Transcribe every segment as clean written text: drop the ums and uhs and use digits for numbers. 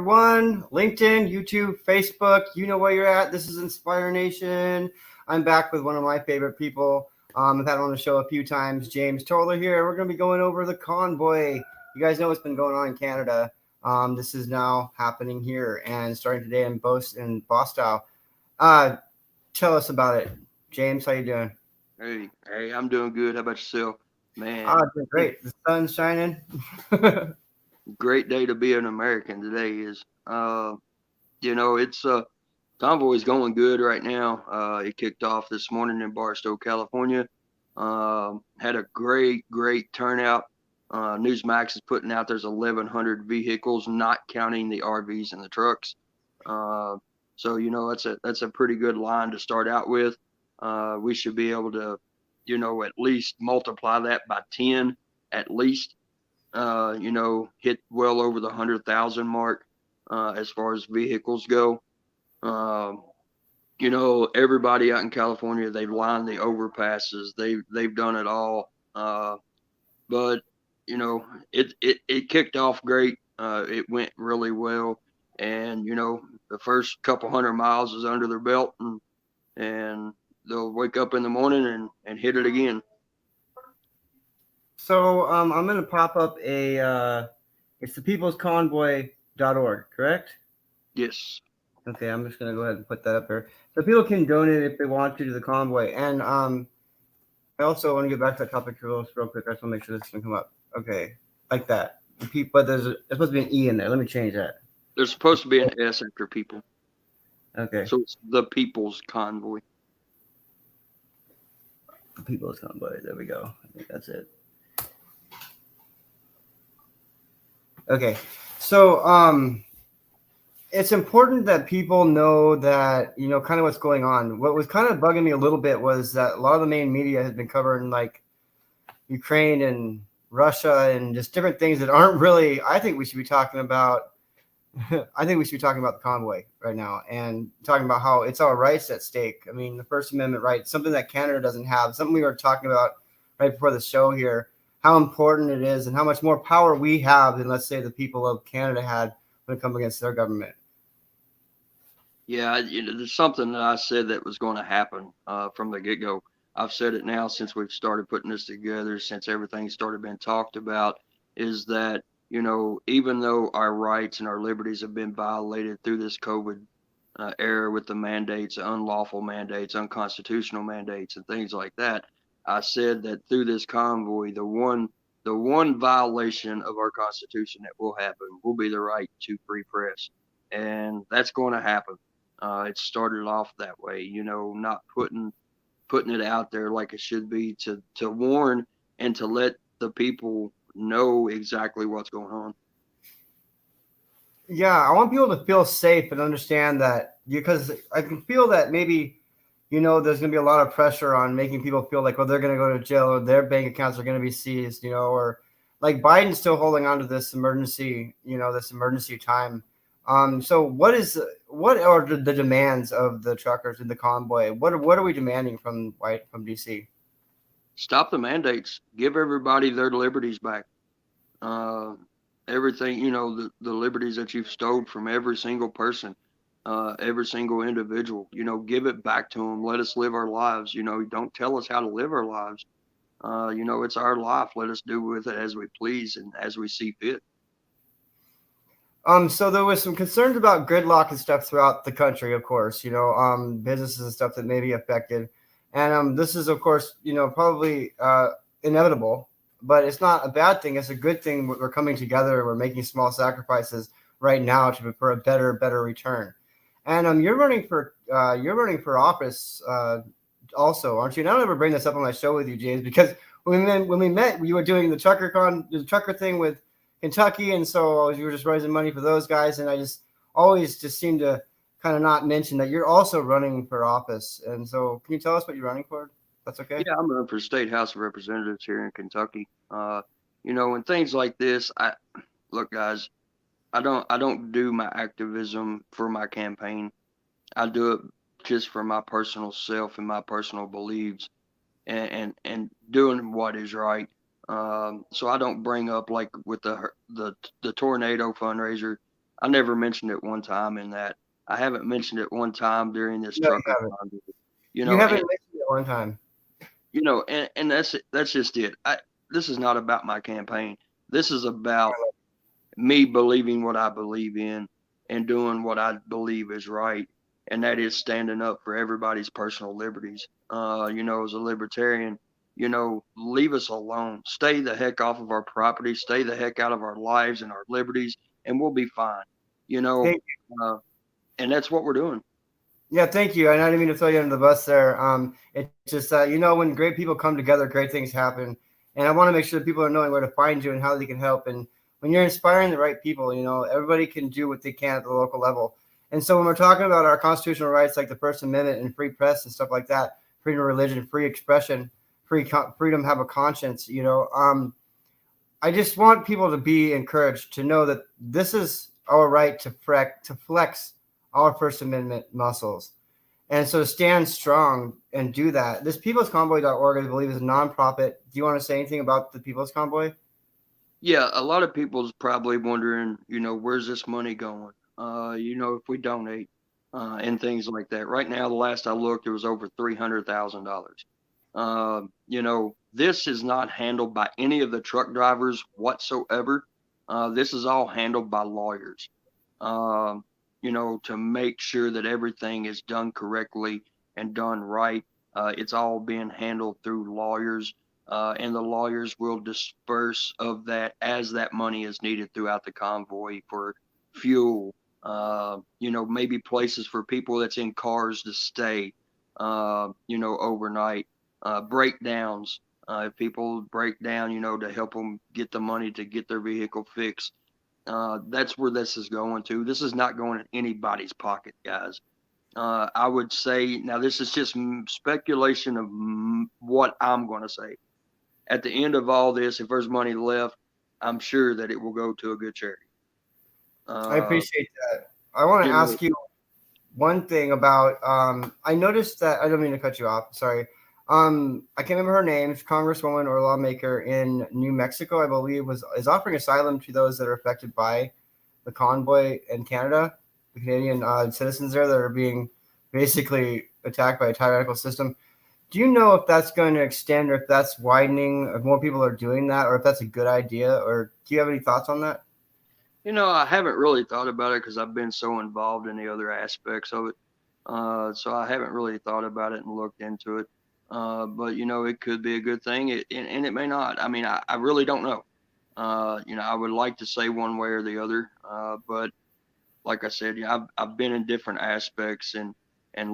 everyone. LinkedIn, YouTube, Facebook, you know where you're at. This is InspireNation. I'm back with one of my favorite people. I've had him on the show a few times, James Toller here. We're going to be going over the convoy. You guys know what's been going on in Canada. This is now happening here and starting today in Boston. Tell us about it. James, how you doing? Hey, I'm doing good. How about yourself? Man, Doing great. The sun's shining. great day to be an American today is. It's convoy's going good right now. It kicked off this morning in Barstow, California. Had a great turnout. Newsmax is putting out there's 1,100 vehicles, not counting the RVs and the trucks. That's a pretty good line to start out with. We should be able to, at least multiply that by 10, at least. Hit well over the 100,000 mark as far as vehicles go. Everybody out in California, they've lined the overpasses. They've done it all. But it kicked off great. It went really well, and the first couple 100 miles is under their belt, and they'll wake up in the morning and hit it again. So I'm going to pop up it's the peoplesconvoy.org, correct? Yes. Okay, I'm just going to go ahead and put that up there. So people can donate if they want to the convoy. And I also want to get back to that topic real quick. I just want to make sure this can come up. Okay, like that. But there's supposed to be an E in there. Let me change that. There's supposed to be an S after people. Okay. So it's the People's Convoy. The People's Convoy. There we go. I think that's it. Okay. So it's important that people know that, kind of what's going on. What was kind of bugging me a little bit was that a lot of the main media has been covering like Ukraine and Russia and just different things that aren't really, I think we should be talking about the convoy right now and talking about how it's our rights at stake. I mean, the First Amendment right, something that Canada doesn't have, something we were talking about right before the show here, how important it is and how much more power we have than, let's say, the people of Canada had when it comes against their government. Yeah, there's something that I said that was going to happen from the get-go. I've said it now since we've started putting this together, since everything started being talked about, is that, even though our rights and our liberties have been violated through this COVID era with the mandates, unlawful mandates, unconstitutional mandates, and things like that, I said that through this convoy, the one violation of our Constitution that will happen will be the right to free press. And that's going to happen. It started off that way, not putting it out there like it should be to warn and to let the people know exactly what's going on. Yeah, I want people to feel safe and understand that, because I can feel that maybe, there's going to be a lot of pressure on making people feel like, well, they're going to go to jail or their bank accounts are going to be seized, or like Biden's still holding on to this emergency time. So what are the demands of the truckers in the convoy? What are we demanding from DC? Stop the mandates. Give everybody their liberties back. Everything, the liberties that you've stolen from every single person, every single individual, give it back to them. Let us live our lives. Don't tell us how to live our lives. It's our life. Let us do with it as we please and as we see fit. So there was some concerns about gridlock and stuff throughout the country, of course, businesses and stuff that may be affected. And this is, of course, probably inevitable, but it's not a bad thing. It's a good thing. We're coming together. We're making small sacrifices right now for a better return. And you're running for office also, aren't you? And I don't ever bring this up on my show with you, James, because when we met, you were doing the trucker thing with Kentucky, and so you were just raising money for those guys, and I just always seem to kind of not mention that you're also running for office. And so can you tell us what you're running for? That's okay. Yeah, I'm running for State House of Representatives here in Kentucky. And things like this, look, guys, I don't do my activism for my campaign. I do it just for my personal self and my personal beliefs and doing what is right. So I don't bring up, like with the tornado fundraiser, I never mentioned it one time in that. I haven't mentioned it one time during this No, you trucker haven't. convoy. You haven't And mentioned it one time. that's just it. This is not about my campaign. This is about me believing what I believe in and doing what I believe is right, and that is standing up for everybody's personal liberties. As a libertarian, leave us alone. Stay the heck off of our property. Stay the heck out of our lives and our liberties, and we'll be fine. You know, Thank uh, and that's what we're doing. Yeah, thank you. And I didn't mean to throw you under the bus there. It's just when great people come together, great things happen. And I want to make sure that people are knowing where to find you and how they can help. And when you're inspiring the right people, everybody can do what they can at the local level. And so when we're talking about our constitutional rights, like the First Amendment and free press and stuff like that, freedom of religion, free expression, freedom to have a conscience, I just want people to be encouraged to know that this is our right to flex our First Amendment muscles. And so to stand strong and do that. This peoplesconvoy.org, I believe, is a nonprofit. Do you want to say anything about the People's Convoy? Yeah, a lot of people's probably wondering, where's this money going? If we donate and things like that. Right now, the last I looked, it was over $300,000. This is not handled by any of the truck drivers whatsoever. This is all handled by lawyers. Um, to make sure that everything is done correctly and done right. It's all being handled through lawyers, and the lawyers will disperse of that as that money is needed throughout the convoy for fuel. Maybe places for people that's in cars to stay. Overnight. Breakdowns. If people break down, to help them get the money to get their vehicle fixed. That's where this is going to. This is not going in anybody's pocket, guys. I would say now this is just speculation of what I'm going to say. At the end of all this, if there's money left, I'm sure that it will go to a good charity. I Uh, appreciate that. I want to you know, ask you one thing about I noticed that I don't mean to cut you off. Sorry. I can't remember her name. Congresswoman or lawmaker in New Mexico, I believe, is offering asylum to those that are affected by the convoy in Canada, the Canadian citizens there that are being basically attacked by a tyrannical system. Do you know if that's going to extend or if that's widening, if more people are doing that, or if that's a good idea? Or do you have any thoughts on that? I haven't really thought about it because I've been so involved in the other aspects of it. So I haven't really thought about it and looked into it. But it could be a good thing, and it may not. I mean, I really don't know. I would like to say one way or the other, but like I said, I've been in different aspects and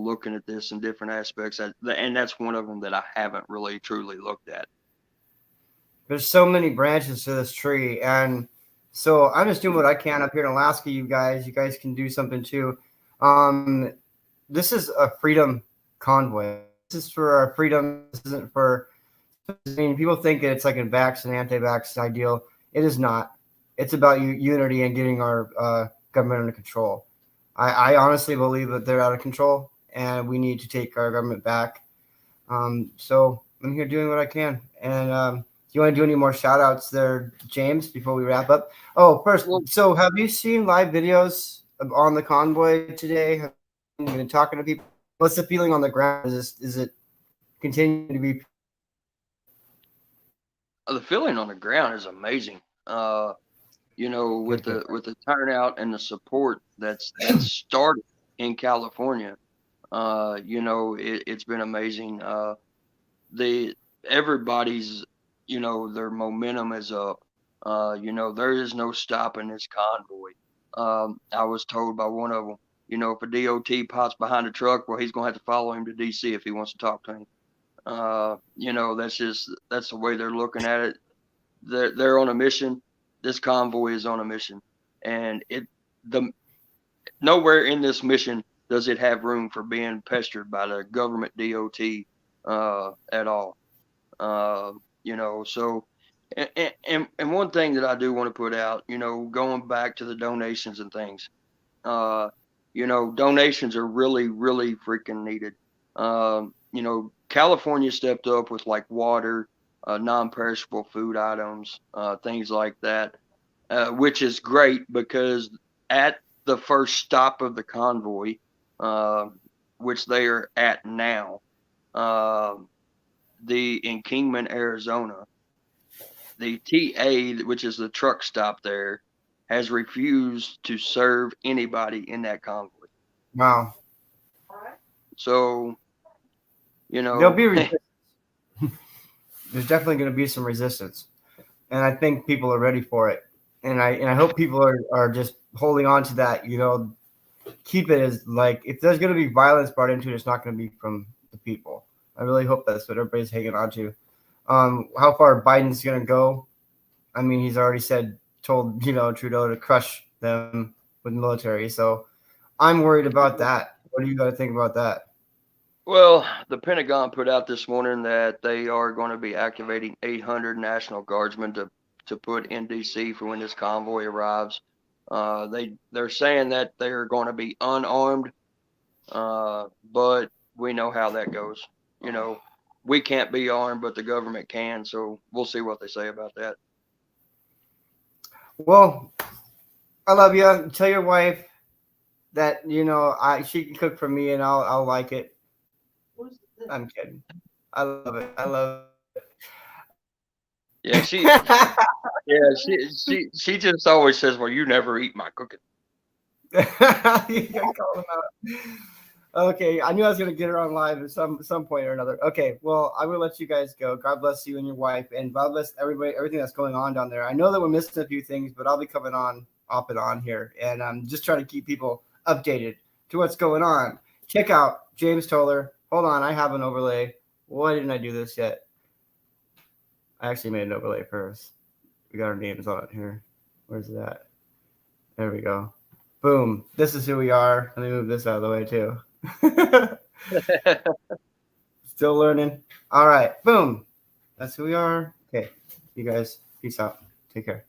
looking at this in different aspects, and that's one of them that I haven't really truly looked at. There's so many branches to this tree, and so I'm just doing what I can up here in Alaska. You guys can do something too. Um, this is a freedom convoy. This is for our freedom. This isn't for. I mean, people think it's like a vax and anti-vax ideal. It is not. It's about unity and getting our government under control. I honestly believe that they're out of control, and we need to take our government back. So I'm here doing what I can. And do you want to do any more shout outs there, James, before we wrap up? Oh, first, Well, so have you seen live videos on the convoy today? Have you been talking to people? What's the feeling on the ground? Is it continuing to be? the feeling on the ground is amazing. With Good, good. the turnout and the support that's started in California, it's been amazing. The Everybody's, their momentum is up. There is no stopping this convoy. I was told by one of them, if a DOT pops behind a truck, well, he's gonna have to follow him to DC if he wants to talk to him. That's the way they're looking at it. They're on a mission. This convoy is on a mission, and the nowhere in this mission does it have room for being pestered by the government DOT at all. So and one thing that I do want to put out, going back to the donations and things, uh, donations are really, really freaking needed. California stepped up with like water, non-perishable food items, things like that, which is great because at the first stop of the convoy, which they are at now, in Kingman, Arizona, the TA, which is the truck stop there, has refused to serve anybody in that convoy. Wow. So, There'll be resistance. There's definitely going to be some resistance, and I think people are ready for it. And I hope people are just holding on to that. Keep it as like if there's going to be violence brought into it, it's not going to be from the people. I really hope that's what everybody's hanging on to. How far Biden's going to go? I mean, he's already told Trudeau to crush them with military. So I'm worried about that. What do you got to think about that? Well, the Pentagon put out this morning that they are going to be activating 800 National Guardsmen to put in DC for when this convoy arrives. They're saying that they're going to be unarmed, but we know how that goes. We can't be armed, but the government can. So we'll see what they say about that. Well, I love you. Tell your wife that she can cook for me and I'll like it. I'm kidding. I love it. I love it. Yeah, she just always says, "Well, you never eat my cooking." You gotta call him out. Okay, I knew I was gonna get her on live at some point or another. Okay, well, I will let you guys go. God bless you and your wife, and God bless everybody, everything that's going on down there. I know that we're missing a few things, but I'll be coming on off and on here, and I'm just trying to keep people updated to what's going on. Check out James Toller. Hold on, I have an overlay. Why didn't I do this yet? I actually made an overlay first. We got our names on it here. Where's it at? There we go. Boom. This is who we are. Let me move this out of the way too. Still learning. All right. Boom. That's who we are. Okay. You guys, peace out. Take care.